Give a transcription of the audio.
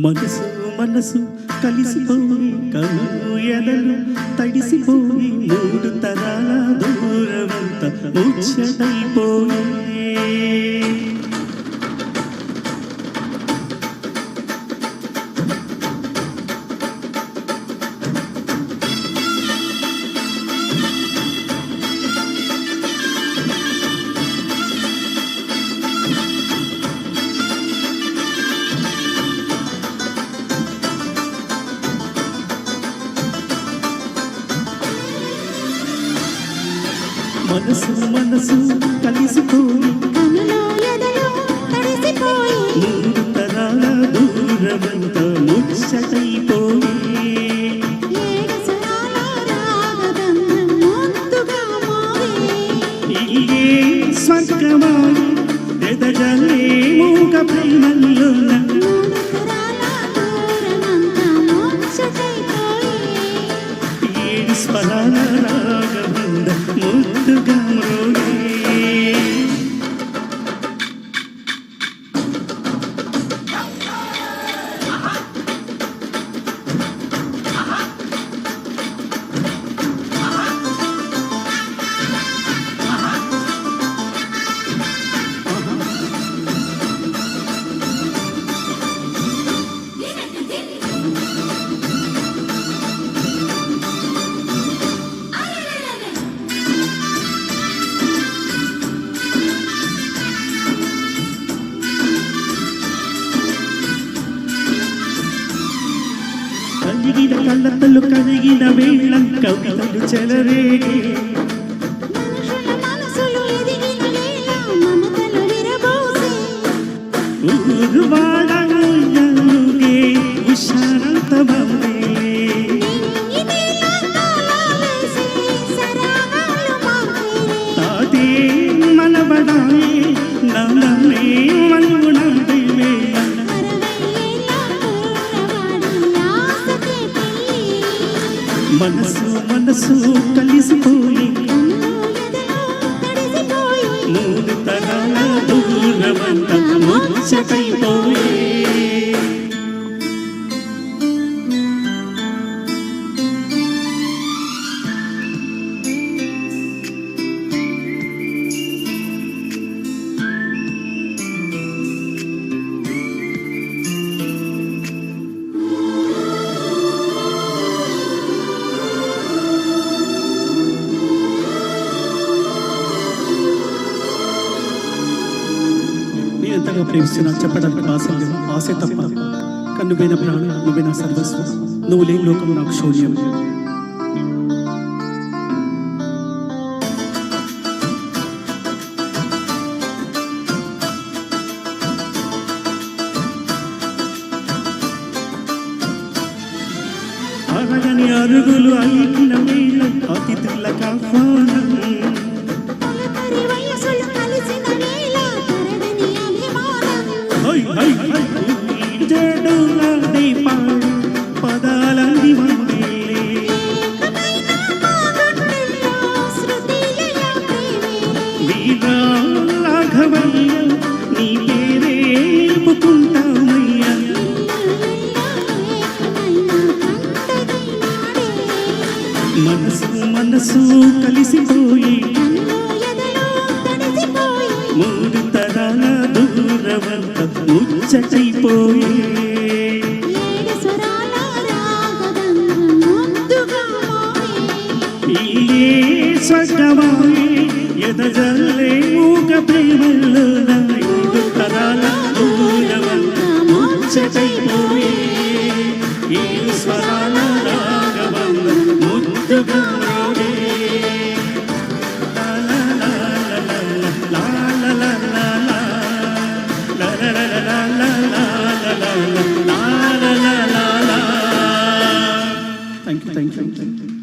మనసు మనసు కలిసిపోయి కను ఎదలు తడిసిపోయి మూడు తరాల దూరమంత ముచ్చటైపోయి మనసు మనసు కలిసిపోయి కనులో ఎదలో తడిసిపోయి మూడు తరాల దూరమంత ముచ్చటైపోయి ఏడు స్వరాల రాగబంధం ముద్దుగా మోగే ఇల్లే స్వర్గమాయి ఎదగలే మూగ ప్రేమల్లోన మూడు తరాల దూరమంతా ముచ్చటైపోయి ఏడు స్వరాల రాగబంధ ముద్దుగా మోగే కలిగిన కళ్ళతలు కలిగిన వేళ కవితలు చెలరేగే మనుషుల మనసులు ఎదిగిన వేళ మమతలు విరబోసే ఊరువాడగే ఉషారంత బందే నిన్నిలా తాళాలేసి సరాగాలు మాపేరే తాతే మనబడాయి నమే మనుగుణంది వేళ మనసు మనసు కలిసిపోయి మూడు తరాల దూరమంత ముచ్చటైపోయి ఎంతగా ప్రేమిస్తున్నా చెప్పడానికి ఆశ లేదు ఆశే తప్ప కన్నువైన ప్రాణం నువ్వే నా సర్వస్వం నువ్వు లేని లోకం నాకు శూన్యం అరగని అరుగులు అయిన వేళ అతిథులకు ఆహ్వానం పదాలని వందేలే వీరా రాఘవయ్య నీ పేరే చెప్పుకుంటామయ్యా మనసు మనసు కలిసిపోయి మూడు తరాల దూరమంత ముచ్చటైపోయి ఇల్లే స్వర్గమాయి ఎదజల్లే మూగ ప్రేమల్లో మూడు తరాల దూరమంత ముచ్చటైపోయి ఏడు స్వరాల రాగబంధం ముద్దుగా Thank you.